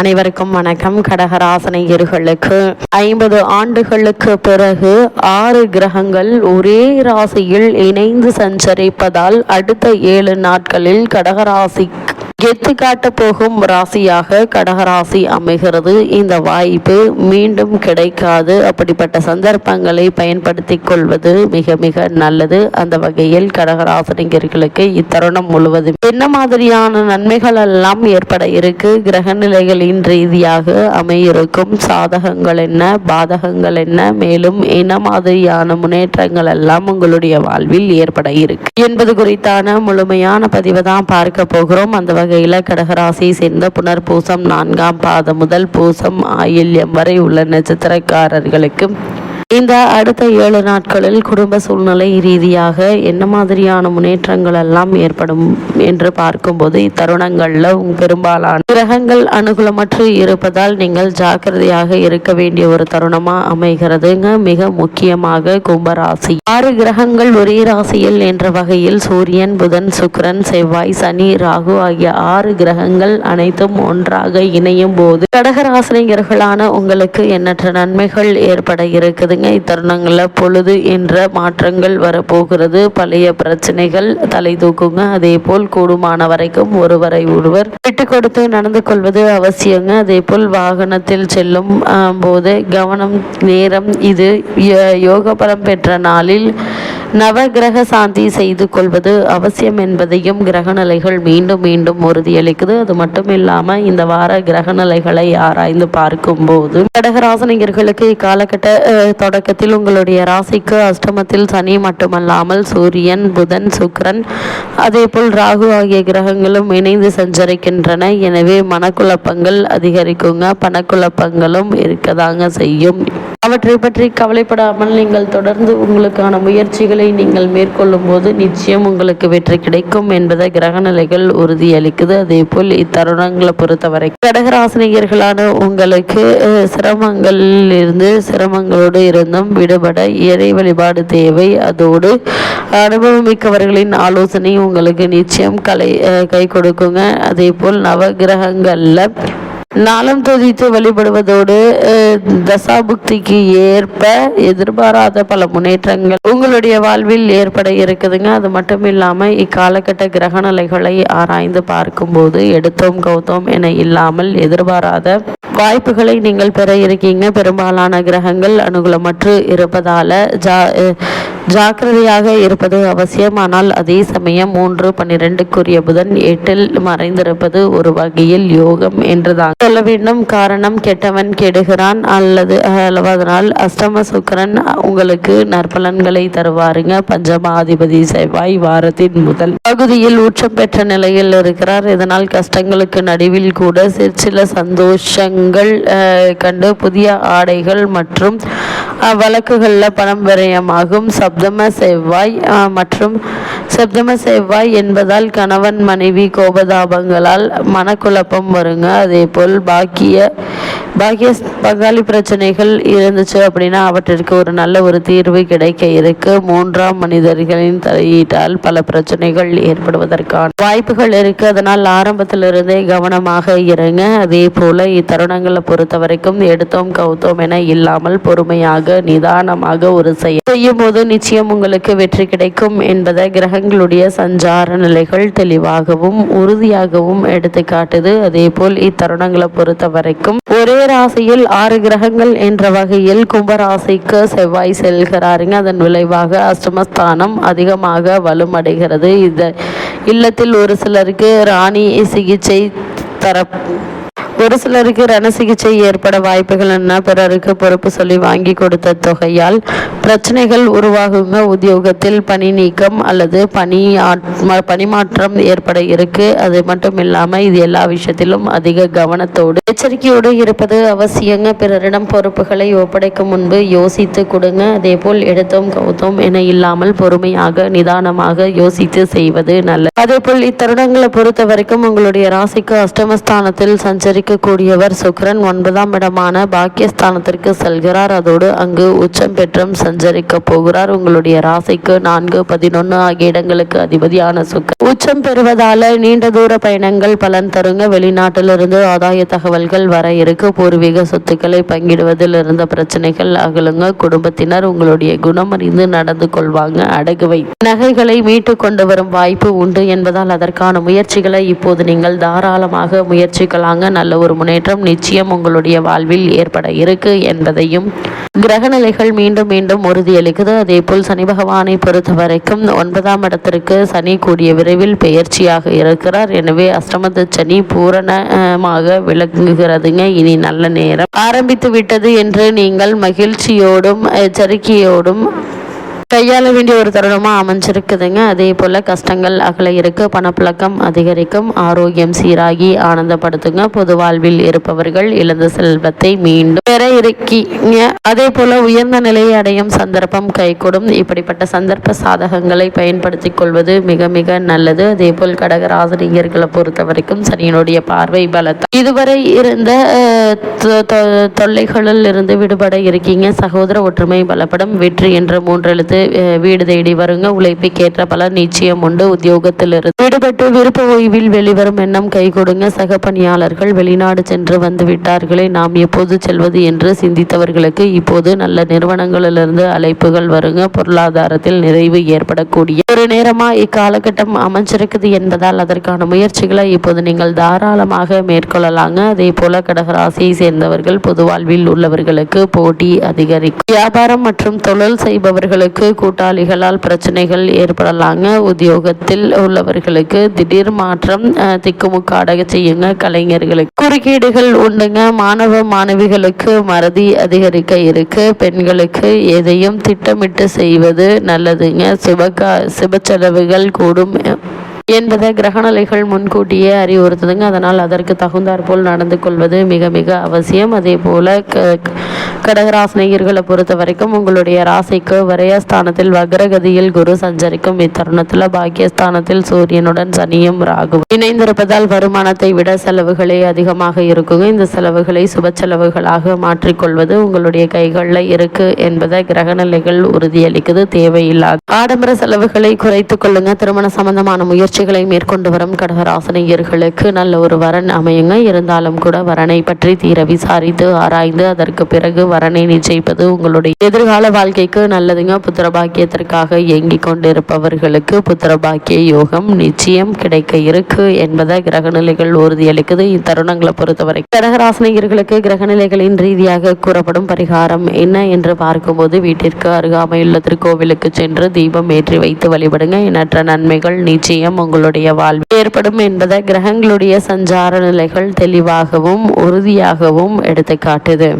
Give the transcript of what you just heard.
அனைவருக்கும் வணக்கம். கடகராசினியர்களுக்கு 50 ஆண்டுகளுக்கு பிறகு 6 கிரகங்கள் ஒரே ராசியில் இணைந்து சஞ்சரிப்பதால் அடுத்த 7 நாட்களில் கடகராசி கெத்து காட்ட போகும் ராசியாக கடகராசி அமைகிறது. இந்த வாய்ப்பு மீண்டும் கிடைக்காது. அப்படிப்பட்ட சந்தர்ப்பங்களை பயன்படுத்திக் கொள்வது மிக மிக நல்லது. அந்த வகையில் கடகராசினியர்களுக்கு இத்தருணம் முழுவதும் என்ன மாதிரியான நன்மைகள் எல்லாம் ஏற்பட இருக்கு, கிரக நிலைகளின் ரீதியாக அமையிருக்கும் சாதகங்கள் என்ன, பாதகங்கள் என்ன, மேலும் என்ன மாதிரியான முன்னேற்றங்கள் எல்லாம் உங்களுடைய வாழ்வில் ஏற்பட இருக்கு என்பது குறித்தான முழுமையான பதிவை தான் பார்க்க போகிறோம். அந்த வகையில் கடகராசியை சேர்ந்த புனர்பூசம் 4ஆம் பாதம் முதல் பூசம் ஆயில்யம் வரை உள்ள நட்சத்திரக்காரர்களுக்கு இந்த அடுத்த 7 நாட்களில் குடும்ப சூழ்நிலை ரீதியாக என்ன மாதிரியான முன்னேற்றங்கள் எல்லாம் ஏற்படும் என்று பார்க்கும்போது இத்தருணங்கள்ல பெரும்பாலான கிரகங்கள் அனுகூலமற்று இருப்பதால் நீங்கள் ஜாக்கிரதையாக இருக்க வேண்டிய ஒரு தருணமா அமைகிறதுங்க. மிக முக்கியமாக கும்பராசி 6 கிரகங்கள் ஒரே ராசியில் என்ற வகையில் சூரியன், புதன், சுக்கிரன், செவ்வாய், சனி, ராகு ஆகிய 6 கிரகங்கள் அனைத்தும் ஒன்றாக இணையும் போது கடகராசினியர்களான உங்களுக்கு எண்ணற்ற நன்மைகள் ஏற்பட இருக்குது. இத்தருணங்களில் பொழுது என்ற மாற்றங்கள் வரப்போகிறது. பழைய பிரச்சனைகள் தலை தூக்குங்க. அதே போல் கூடுமான வரைக்கும் ஒருவரை ஒருவர் விட்டு கொடுத்து நடந்து கொள்வது அவசியங்க. அதே போல் வாகனத்தில் செல்லும் போது கவனம், நேரம். இது யோக பலம் பெற்ற நாளில் நவகிரக சாந்தி செய்து கொள்வது அவசியம் என்பதையும் கிரகநிலைகள் மீண்டும் மீண்டும் உறுதியளிக்குது. அது மட்டும் இல்லாமல் இந்த வார கிரகநிலைகளை ஆராய்ந்து பார்க்கும் போது கடகராசினியர்களுக்கு இக்காலகட்ட தொடக்கத்தில் உங்களுடைய ராசிக்கு அஷ்டமத்தில் சனி மட்டுமல்லாமல் சூரியன், புதன், சுக்கிரன் அதே போல் ராகு ஆகிய கிரகங்களும் இணைந்து சஞ்சரிக்கின்றன. எனவே மனக்குழப்பங்கள் அதிகரிக்குங்க. பணக்குழப்பங்களும் இருக்கதாங்க செய்யும். அவற்றை பற்றி கவலைப்படாமல் நீங்கள் தொடர்ந்து உங்களுக்கான முயற்சிகளை நீங்கள் மேற்கொள்ளும் போது நிச்சயம் உங்களுக்கு வெற்றி கிடைக்கும் என்பதை கிரகநிலைகள் உறுதியளிக்குது. அதே போல் இத்தருணங்களை பொறுத்தவரை கடகராசினியர்களான உங்களுக்கு சிரமங்களில் இருந்து சிரமங்களோடு இருந்தும் விடுபட இறை வழிபாடு தேவை. அதோடு அனுபவமிக்கவர்களின் ஆலோசனை உங்களுக்கு நிச்சயம் கை கொடுக்குங்க. அதே போல் நவகிரகங்கள்ல நாளம் துதித்து வழிபடுவதோடு தசாபுக்திக்கு ஏற்ப எதிர்பாராத பல முன்னேற்றங்கள் உங்களுடைய வாழ்வில் ஏற்பட இருக்குதுங்க. அது மட்டும் இல்லாமல் இக்காலகட்ட கிரகநிலைகளை ஆராய்ந்து பார்க்கும்போது எடுத்தோம் கௌத்தோம் என இல்லாமல் எதிர்பாராத வாய்ப்புகளை நீங்கள் பெற இருக்கீங்க. பெரும்பாலான கிரகங்கள் அனுகூலமற்று இருப்பதால ஜாக்கிரதையாக இருப்பது அவசியம். ஆனால் அதே சமயம் 3-12 புதன் 8 மறைந்திருப்பது ஒரு வகையில் யோகம் என்றுதான் சொல்ல வேண்டும். காரணம், கெட்டவன் கெடுகிறான் அதனால் அஷ்டம சுக்கிரன் உங்களுக்கு நற்பலன்களை தருவாருங்க. பஞ்சமாதிபதி செவ்வாய் வாரத்தின் முதல் பகுதியில் ஊற்றம் பெற்ற நிலையில் இருக்கிறார். இதனால் கஷ்டங்களுக்கு நடுவில் கூட சில சந்தோஷங்கள் கண்டு புதிய ஆடைகள் மற்றும் வழக்குகளில் பணம் விரயமாகும். சப்தம செவ்வாய் என்பதால் கணவன் மனைவி கோபதாபங்களால் மனக்குழப்பம் வருங்க. அதே போல் பாக்கிய பங்காளி பிரச்சனைகள் இருந்துச்சு அப்படின்னா அவற்றிற்கு ஒரு நல்ல ஒரு தீர்வு கிடைக்க இருக்கு. 3ஆம் மனிதர்களின் தலையீட்டால் பல பிரச்சனைகள் ஏற்படுவதற்கான வாய்ப்புகள் இருக்கு. அதனால் ஆரம்பத்திலிருந்தே கவனமாக இருங்க. அதே போல இத்தருணங்களை பொறுத்த வரைக்கும் எடுத்தோம் கவுத்தோம் என இல்லாமல் பொறுமையாக நிதானமாக ஒரு செய்யும் போது நிச்சயம் உங்களுக்கு வெற்றி கிடைக்கும் என்பதை கிரகங்களுடைய சஞ்சார நிலைகள் தெளிவாகவும் உறுதியாகவும் எடுத்து காட்டுது. அதே போல் இத்தருணங்களை பொறுத்த வரைக்கும் ஒரே ராசியில் 6 கிரகங்கள் என்ற வகையில் கும்பராசிக்கு செவ்வாய் செல்கிறாருங்க. அதன் விளைவாக அஷ்டமஸ்தானம் அதிகமாக வலுமடைகிறது. இது இல்லத்தில் ஒரு சிலருக்கு ராணி சிகிச்சை ஒரு சிலருக்கு ரண சிகிச்சை ஏற்பட வாய்ப்புகள் என்ன, பிறருக்கு பொறுப்பு சொல்லி வாங்கி கொடுத்த தொகையால் பிரச்சனைகள் உருவாகுங்க. உத்தியோகத்தில் பணி நீக்கம் அல்லது பணிமாற்றம் ஏற்பட இருக்கு. அது மட்டும் இல்லாமல் இது எல்லா விஷயத்திலும் அதிக கவனத்தோடு எச்சரிக்கையோடு இருப்பது அவசியங்க. பிறரிடம் பொறுப்புகளை ஒப்படைக்கும் முன்பு யோசித்து கொடுங்க. அதே போல் எடுத்தோம் கவுத்தோம் என இல்லாமல் பொறுமையாக நிதானமாக யோசித்து செய்வது நல்லது. அதே போல் இத்தருணங்களை பொறுத்த வரைக்கும் உங்களுடைய ராசிக்கு அஷ்டமஸ்தானத்தில் சஞ்சரிக்க இருக்கக்கூடியவர் சுக்கிரன் 9ஆம் இடமான பாக்கியஸ்தானத்திற்கு செல்கிறார். அதோடு அங்கு உச்சம் பெற்றும் சஞ்சரிக்க போகிறார். உங்களுடைய ராசிக்கு 4, 11 ஆகிய இடங்களுக்கு அதிபதியான சுக்கிரன் உச்சம் பெறுவதால நீண்ட தூர பயணங்கள் பலன் தருங்க. வெளிநாட்டிலிருந்து ஆதாய தகவல்கள் வர இருக்கு. பூர்வீக சொத்துக்களை பங்கிடுவதில் இருந்த பிரச்சனைகள் அகலுங்க. குடும்பத்தினர் உங்களுடைய குணம் அறிந்து நடந்து கொள்வாங்க. அடகுவை நகைகளை மீட்டு கொண்டு வரும் வாய்ப்பு உண்டு என்பதால் அதற்கான முயற்சிகளை இப்போது நீங்கள் தாராளமாக முயற்சிக்கலாங்க. நல்ல ஒரு முன்னேற்றம் நிச்சயம் உங்களுடைய வாழ்வில் ஏற்பட இருக்கு என்பதையும் கிரகநிலைகள் மீண்டும் மீண்டும் உறுதியளிக்குது. அதே போல் சனி பகவானை பொறுத்த வரைக்கும் 9ஆம் இடத்திற்கு சனி கூடிய விரைவில் பெயர்ச்சியாக இருக்கிறார். எனவே அஷ்டமத்து சனி பூரணமாக விளங்குகிறதுங்க. இனி நல்ல நேரம் ஆரம்பித்து விட்டது என்று நீங்கள் மகிழ்ச்சியோடும் எச்சரிக்கையோடும் கையாள வேண்டிய ஒரு தருணமாக அமைஞ்சிருக்குதுங்க. அதே போல் கஷ்டங்கள் அகல இருக்கு. பணப்புழக்கம் அதிகரிக்கும். ஆரோக்கியம் சீராகி ஆனந்தப்படுத்துங்க. பொது வாழ்வில் இருப்பவர்கள் இழந்த செல்வத்தை மீண்டும் பெற இருக்கீங்க. அதே போல் உயர்ந்த நிலையை அடையும் சந்தர்ப்பம் கைகூடும். இப்படிப்பட்ட சந்தர்ப்ப சாதகங்களை பயன்படுத்தி கொள்வது மிக மிக நல்லது. அதே போல் கடகராசினியர்களை பொறுத்த வரைக்கும் சனியினுடைய பார்வை பலத்த இதுவரை இருந்த தொல்லைகளில் இருந்து விடுபட இருக்கீங்க. சகோதர ஒற்றுமை பலப்படும். வெற்றி என்ற 3 எழுத்து வீடு தேடி வருங்க. உழைப்புக்கேற்ற பலன் நிச்சயம் உண்டு. உத்தியோகத்திலிருந்து விடுபட்டு விருப்ப ஓய்வில் வெளிவரும் எண்ணம் கை கொடுங்க. சக பணியாளர்கள் வெளிநாடு சென்று வந்து விட்டார்களே, நாம் எப்போது செல்வது என்று சிந்தித்தவர்களுக்கு இப்போது நல்ல நிறுவனங்களிலிருந்து அழைப்புகள் வருங்க. பொருளாதாரத்தில் நிறைவு ஏற்படக்கூடிய ஒரு நேரமா இக்காலகட்டம் அமைஞ்சிருக்குது என்பதால் அதற்கான முயற்சிகளை இப்போது நீங்கள் தாராளமாக மேற்கொள்ளலாங்க. அதே போல கடகராசியை சேர்ந்தவர்கள் பொது வாழ்வில் உள்ளவர்களுக்கு போட்டி அதிகரிக்கும். வியாபாரம் மற்றும் தொழில் செய்பவர்களுக்கு கூட்டாளிகளால் பிரச்சனைகள் ஏற்படலாங்க. உத்தியோகத்தில் உள்ளவர்களுக்கு திடீர் மாற்றம் திக்குமுக்காட செய்யுங்க. கலைஞர்களுக்கு குறுக்கீடுகள் உண்டுங்க. மாணவ மாணவிகளுக்கு மறதி அதிகரிக்க இருக்கு. பெண்களுக்கு எதையும் திட்டமிட்டு செய்வது நல்லதுங்க. சுப செலவுகள் கூடும் என்பதை கிரகநிலைகள் முன்கூட்டியே அறிவுறுத்துதுங்க. அதனால் அதற்கு தகுந்தாற்போல் நடந்து கொள்வது மிக மிக அவசியம். அதே போல கடகராசினியர்களை பொறுத்த வரைக்கும் உங்களுடைய ராசிக்கு விரயஸ்தானத்தில் வக்ரகதியில் குரு சஞ்சரிக்கும் இத்தருணத்தில் பாக்கியஸ்தானத்தில் சூரியனுடன் சனியும் ராகுவும் இணைந்திருப்பதால் வருமானத்தை விட செலவுகளே அதிகமாக இருக்குங்க. இந்த செலவுகளை சுப செலவுகளாக மாற்றிக்கொள்வது உங்களுடைய கைகளில் இருக்கு என்பதை கிரகநிலைகள் உறுதியளிக்குது. தேவையில்லாத ஆடம்பர செலவுகளை குறைத்துக் கொள்ளுங்க. திருமண சம்பந்தமான முயற்சிகளை மேற்கொண்டு வரும் கடகராசினியர்களுக்கு நல்ல ஒரு வரன் அமையுங்க. இருந்தாலும் கூட வரனை பற்றி தீர விசாரித்து ஆராய்ந்து அதற்கு பிறகு வரனை நிச்சயிப்பது உங்களுடைய எதிர்கால வாழ்க்கைக்கு நல்லதுங்க. புத்திர பாக்கியத்திற்காக இயங்கிக் கொண்டிருப்பவர்களுக்கு புத்திர பாக்கிய யோகம் நிச்சயம் கிடைக்க இருக்கு என்பதை கிரகநிலைகள் உறுதியளிக்குது. இத்தருணங்களை பொறுத்தவரை கடகராசினியர்களுக்கு கிரகநிலைகளின் ரீதியாக கூறப்படும் பரிகாரம் என்ன என்று பார்க்கும்போது வீட்டிற்கு அருகாமையுள்ள திருக்கோவிலுக்கு சென்று தீபம் ஏற்றி வைத்து வழிபடுங்க. எண்ணற்ற நன்மைகள் நிச்சயம் உங்களுடைய வாழ்வில் ஏற்படும் என்பதை கிரகங்களுடைய சஞ்சார நிலைகள் தெளிவாகவும் உறுதியாகவும் எடுத்து காட்டுது.